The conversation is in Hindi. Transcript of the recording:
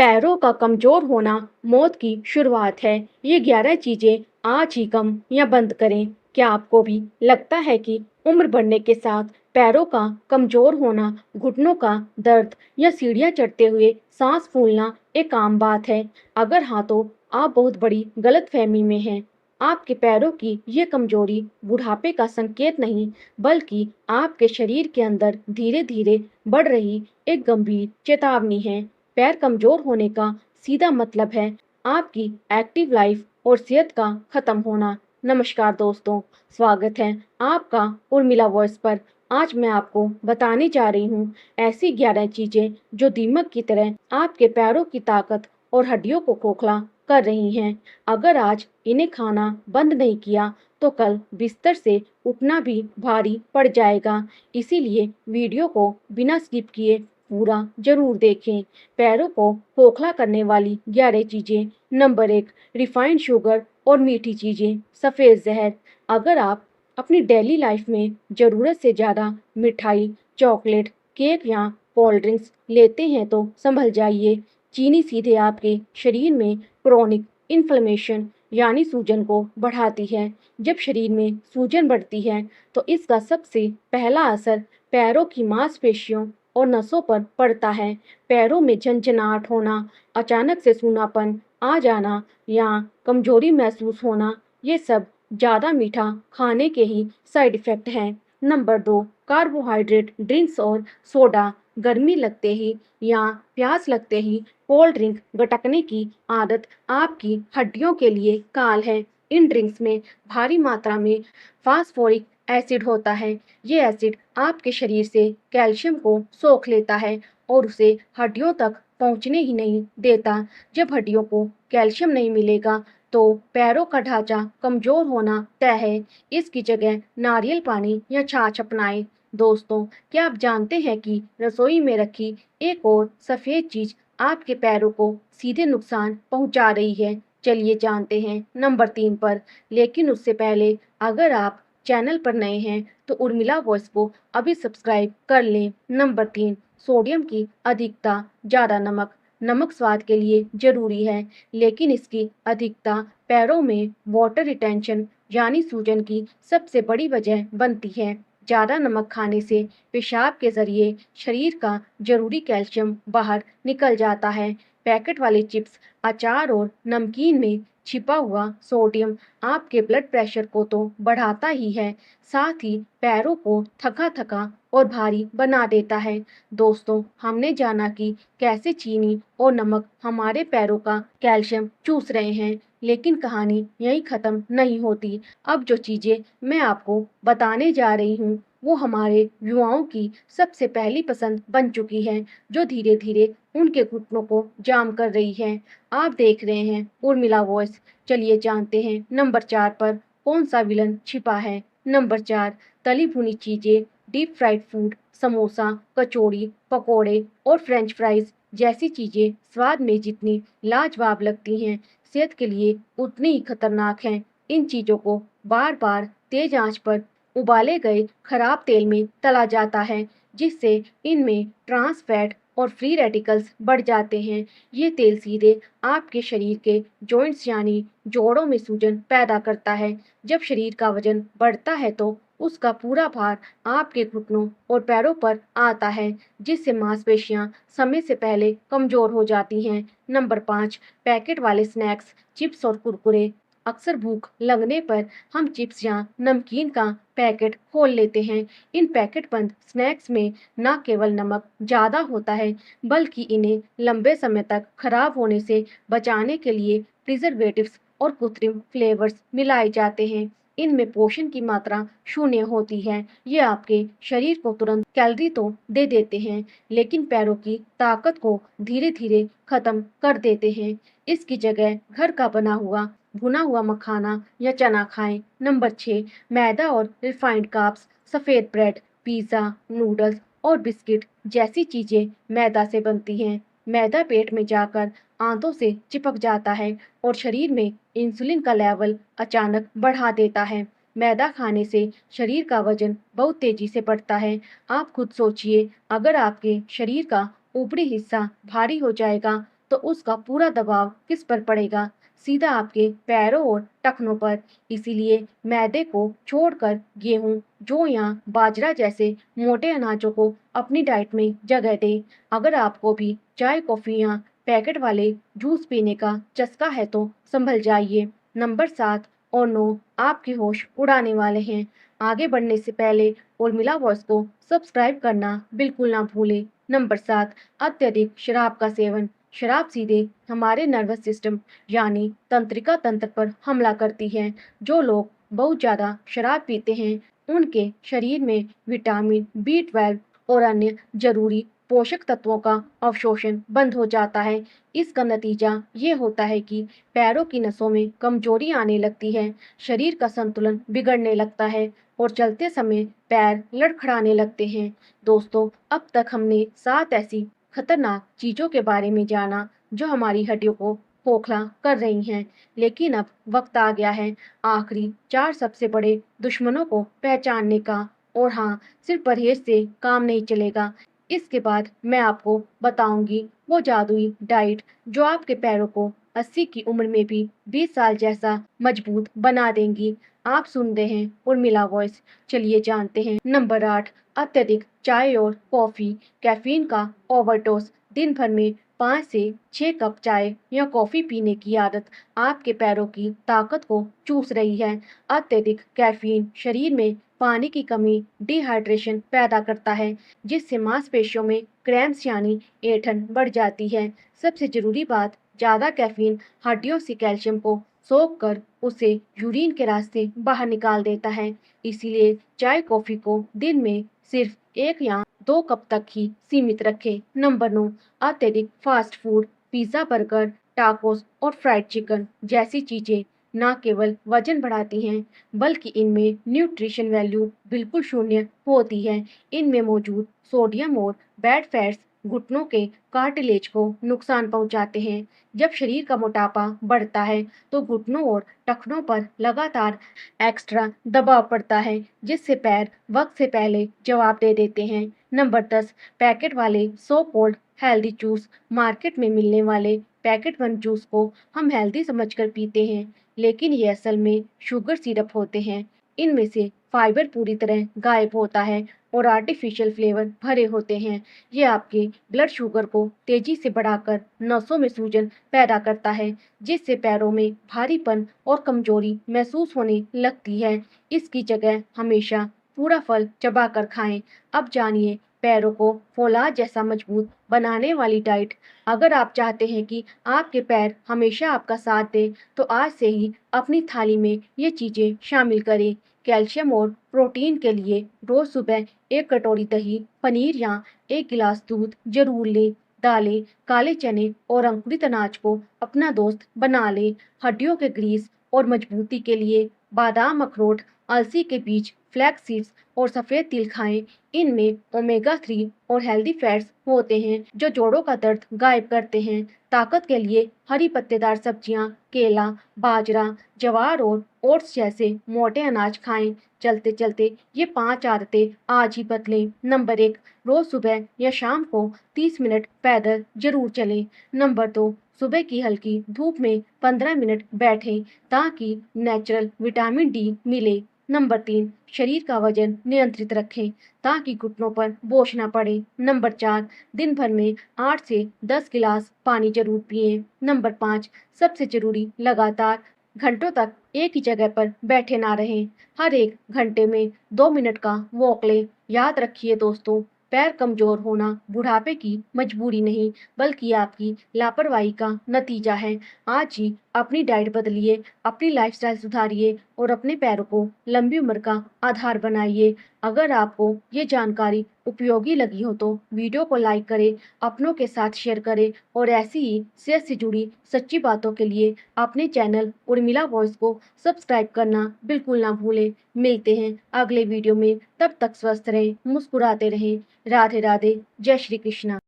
पैरों का कमजोर होना मौत की शुरुआत है। ये 11 चीजें आज ही कम या बंद करें। क्या आपको भी लगता है कि उम्र बढ़ने के साथ पैरों का कमजोर होना, घुटनों का दर्द या सीढ़ियां चढ़ते हुए सांस फूलना एक आम बात है? अगर हाँ, तो आप बहुत बड़ी गलतफहमी में हैं। आपके पैरों की ये कमजोरी बुढ़ापे का संकेत नहीं, बल्कि आपके शरीर के अंदर धीरे धीरे बढ़ रही एक गंभीर चेतावनी है। पैर कमजोर होने का सीधा मतलब है आपकी एक्टिव लाइफ और सेहत का खत्म होना। नमस्कार दोस्तों, स्वागत है आपका उर्मिला वॉइस पर। आज मैं आपको बताने जा रही हूँ ऐसी 11 चीजें जो दीमक की तरह आपके पैरों की ताकत और हड्डियों को खोखला कर रही हैं। अगर आज इन्हें खाना बंद नहीं किया तो कल बिस्तर से उठना भी भारी पड़ जाएगा। इसीलिए वीडियो को बिना स्किप किए पूरा जरूर देखें। पैरों को खोखला करने वाली 11 चीजें। नंबर 1, रिफाइंड शुगर और मीठी चीजें, सफेद जहर। अगर आप अपनी डेली लाइफ में जरूरत से ज्यादा मिठाई, चॉकलेट, केक या कोल्ड ड्रिंक्स लेते हैं तो संभल जाइए। चीनी सीधे आपके शरीर में क्रोनिक इन्फ्लेमेशन यानी सूजन को बढ़ाती है। जब शरीर में सूजन बढ़ती है तो इसका सबसे पहला असर पैरों की मांसपेशियों और नसों पर पड़ता है। पैरों में झंझनाहट होना, अचानक से सूनापन आ जाना या कमजोरी महसूस होना, ये सब ज़्यादा मीठा खाने के ही साइड इफ़ेक्ट हैं। नंबर 2, कार्बोहाइड्रेट ड्रिंक्स और सोडा। गर्मी लगते ही या प्यास लगते ही कोल्ड ड्रिंक गटकने की आदत आपकी हड्डियों के लिए काल है। इन ड्रिंक्स में भारी मात्रा में फास्फोरिक एसिड होता है। ये एसिड आपके शरीर से कैल्शियम को सोख लेता है और उसे हड्डियों तक पहुंचने ही नहीं देता। जब हड्डियों को कैल्शियम नहीं मिलेगा तो पैरों का ढांचा कमजोर होना तय है। इसकी जगह नारियल पानी या छाछ अपनाएं। दोस्तों, क्या आप जानते हैं कि रसोई में रखी एक और सफेद चीज आपके पैरों को सीधे नुकसान पहुंचा रही है? चलिए जानते हैं नंबर 3 पर। लेकिन उससे पहले, अगर आप चैनल पर नए हैं तो उर्मिला वॉइस को अभी सब्सक्राइब कर लें। नंबर 3, सोडियम की अधिकता। ज़्यादा नमक। नमक स्वाद के लिए जरूरी है, लेकिन इसकी अधिकता पैरों में वाटर रिटेंशन यानी सूजन की सबसे बड़ी वजह बनती है। ज़्यादा नमक खाने से पेशाब के जरिए शरीर का जरूरी कैल्शियम बाहर निकल जाता है। पैकेट वाले चिप्स, अचार और नमकीन में छिपा हुआ सोडियम आपके ब्लड प्रेशर को तो बढ़ाता ही है, साथ ही पैरों को थका थका और भारी बना देता है। दोस्तों, हमने जाना कि कैसे चीनी और नमक हमारे पैरों का कैल्शियम चूस रहे हैं, लेकिन कहानी यहीं खत्म नहीं होती। अब जो चीजें मैं आपको बताने जा रही हूँ वो हमारे युवाओं की सबसे पहली पसंद बन चुकी है, जो धीरे धीरे उनके घुटनों को जाम कर रही है। आप देख रहे हैं उर्मिला वॉइस। चलिए जानते हैं नंबर 4 पर कौन सा विलन छिपा है। नंबर 4, तली भुनी चीजें, डीप फ्राइड फूड। समोसा, कचौड़ी, पकोड़े और फ्रेंच फ्राइज जैसी चीजें स्वाद में जितनी लाजवाब लगती हैं, सेहत के लिए उतनी ही खतरनाक हैं। इन चीजों को बार बार तेज आंच पर उबाले गए खराब तेल में तला जाता है, जिससे इनमें ट्रांस फैट और फ्री रेडिकल्स बढ़ जाते हैं। ये तेल सीधे आपके शरीर के जॉइंट्स यानी जोड़ों में सूजन पैदा करता है। जब शरीर का वजन बढ़ता है तो उसका पूरा भार आपके घुटनों और पैरों पर आता है, जिससे मांसपेशियां समय से पहले कमजोर हो जाती हैं। नंबर 5, पैकेट वाले स्नैक्स, चिप्स और कुरकुरे। अक्सर भूख लगने पर हम चिप्स या नमकीन का पैकेट खोल लेते हैं। इन पैकेट बंद स्नैक्स में न केवल नमक ज़्यादा होता है, बल्कि इन्हें लंबे समय तक खराब होने से बचाने के लिए प्रिजर्वेटिव्स और कृत्रिम फ्लेवर्स मिलाए जाते हैं। इनमें पोषण की मात्रा शून्य होती है। ये आपके शरीर को तुरंत कैलोरी तो दे देते हैं, लेकिन पैरों की ताकत को धीरे धीरे खत्म कर देते हैं। इसकी जगह घर का बना हुआ भुना हुआ मखाना या चना खाएं। नंबर 6, मैदा और रिफाइंड कार्ब्स। सफ़ेद ब्रेड, पिज़्ज़ा, नूडल्स और बिस्किट जैसी चीज़ें मैदा से बनती हैं। मैदा पेट में जाकर आंतों से चिपक जाता है और शरीर में इंसुलिन का लेवल अचानक बढ़ा देता है। मैदा खाने से शरीर का वजन बहुत तेजी से बढ़ता है। आप खुद सोचिए, अगर आपके शरीर का ऊपरी हिस्सा भारी हो जाएगा तो उसका पूरा दबाव किस पर पड़ेगा? सीधा आपके पैरों और टखनों पर। इसीलिए मैदे को छोड़कर गेहूं, जौ या बाजरा जैसे मोटे अनाजों को अपनी डाइट में जगह दें। अगर आपको भी चाय, कॉफी या पैकेट वाले जूस पीने का चस्का है तो संभल जाइए। नंबर 7 और 9 आपके होश उड़ाने वाले हैं। आगे बढ़ने से पहले उर्मिला वॉइस को सब्सक्राइब करना बिल्कुल ना भूलें। नंबर 7 अत्यधिक शराब का सेवन। शराब सीधे हमारे नर्वस सिस्टम यानी तंत्रिका तंत्र पर हमला करती है। जो लोग बहुत ज़्यादा शराब पीते हैं उनके शरीर में विटामिन B12 और अन्य जरूरी पोषक तत्वों का अवशोषण बंद हो जाता है। इसका नतीजा ये होता है कि पैरों की नसों में कमजोरी आने लगती है, शरीर का संतुलन बिगड़ने लगता है और चलते समय पैर लड़खड़ाने लगते हैं। दोस्तों, अब तक हमने 7 ऐसी खतरनाक चीजों के बारे में जाना जो हमारी हड्डियों को खोखला कर रही हैं। लेकिन अब वक्त आ गया है आखिरी 4 सबसे बड़े दुश्मनों को पहचानने का। और हाँ, सिर्फ परहेज से काम नहीं चलेगा। इसके बाद मैं आपको बताऊंगी वो जादुई डाइट जो आपके पैरों को 80 की उम्र में भी 20 साल जैसा मजबूत बना देंगी। आप सुन रहे हैं उर्मिला वॉइस। चलिए जानते हैं। नंबर 8 अत्यधिक चाय और कॉफी। कैफीन का ओवरडोज। दिन भर में 5 से 6 कप चाय या कॉफी पीने की आदत आपके पैरों की ताकत को चूस रही है। अत्यधिक कैफीन शरीर में पानी की कमी, डिहाइड्रेशन पैदा करता है, जिससे मांसपेशियों में क्रैम्प्स यानी ऐंठन बढ़ जाती है। सबसे जरूरी बात, ज्यादा कैफीन हड्डियों से कैल्शियम को सोख कर उसे यूरिन के रास्ते बाहर निकाल देता है। इसीलिए चाय कॉफी को दिन में सिर्फ 1 या 2 कप तक ही सीमित रखें। नंबर 9 अत्यधिक fast food. Pizza, burger, tacos और फ्राइड चिकन जैसी चीजें न केवल वजन बढ़ाती हैं बल्कि इनमें न्यूट्रिशन वैल्यू बिल्कुल शून्य होती है। इनमें मौजूद सोडियम और बैड फैट्स घुटनों के कार्टिलेज को नुकसान पहुंचाते हैं। जब शरीर का मोटापा बढ़ता है तो घुटनों और टखनों पर लगातार एक्स्ट्रा दबाव पड़ता है, जिससे पैर वक्त से पहले जवाब दे देते हैं। नंबर 10 पैकेट वाले so called healthy juice. Market में मिलने वाले पैकेट बंद जूस को हम हेल्दी समझकर पीते हैं, लेकिन ये असल में शुगर सिरप होते हैं। इनमें से फाइबर पूरी तरह गायब होता है और आर्टिफिशियल फ्लेवर भरे होते हैं। ये आपके ब्लड शुगर को तेजी से बढ़ाकर नसों में सूजन पैदा करता है, जिससे पैरों में भारीपन और कमजोरी महसूस होने लगती है। इसकी जगह हमेशा पूरा फल चबाकर खाएं। अब जानिए पैरों को फौलाद जैसा मजबूत बनाने वाली डाइट। अगर आप चाहते हैं कि आपके पैर हमेशा आपका साथ दें, तो आज से ही अपनी थाली में ये चीजें शामिल करें। कैल्शियम और प्रोटीन के लिए रोज सुबह 1 कटोरी दही, पनीर या 1 गिलास दूध जरूर लें। दालें, काले चने और अंकुरित अनाज को अपना दोस्त बना लें। हड्डियों के ग्रीस और मजबूती के लिए बादाम, अखरोट, अलसी के बीज, फ्लैक्स सीड्स और सफेद तिल खाएं। इनमें ओमेगा 3 और हेल्दी फैट्स होते हैं जो जोड़ों का दर्द गायब करते हैं। ताकत के लिए हरी पत्तेदार सब्जियां, केला, बाजरा, ज्वार और ओट्स जैसे मोटे अनाज खाएं। चलते चलते ये 5 आदतें आज ही बदलें। नंबर 1 रोज सुबह या शाम को 30 मिनट पैदल जरूर चलें। नंबर 2 सुबह की हल्की धूप में 15 मिनट बैठें ताकि नेचुरल विटामिन डी मिले। नंबर 3 शरीर का वजन नियंत्रित रखें ताकि घुटनों पर बोझ ना पड़े। नंबर 4 दिन भर में 8 से 10 गिलास पानी जरूर पिएं। नंबर 5 सबसे जरूरी, लगातार घंटों तक एक ही जगह पर बैठे ना रहें। हर 1 घंटे में 2 मिनट का वॉक लें। याद रखिए दोस्तों, पैर कमजोर होना बुढ़ापे की मजबूरी नहीं बल्कि आपकी लापरवाही का नतीजा है। आज ही अपनी डाइट बदलिए, अपनी लाइफस्टाइल सुधारिए और अपने पैरों को लंबी उम्र का आधार बनाइए। अगर आपको ये जानकारी उपयोगी लगी हो तो वीडियो को लाइक करें, अपनों के साथ शेयर करें और ऐसी ही सेहत से जुड़ी सच्ची बातों के लिए अपने चैनल उर्मिला वॉइस को सब्सक्राइब करना बिल्कुल ना भूलें। मिलते हैं अगले वीडियो में, तब तक स्वस्थ रहें, मुस्कुराते रहें। राधे राधे, जय श्री कृष्णा।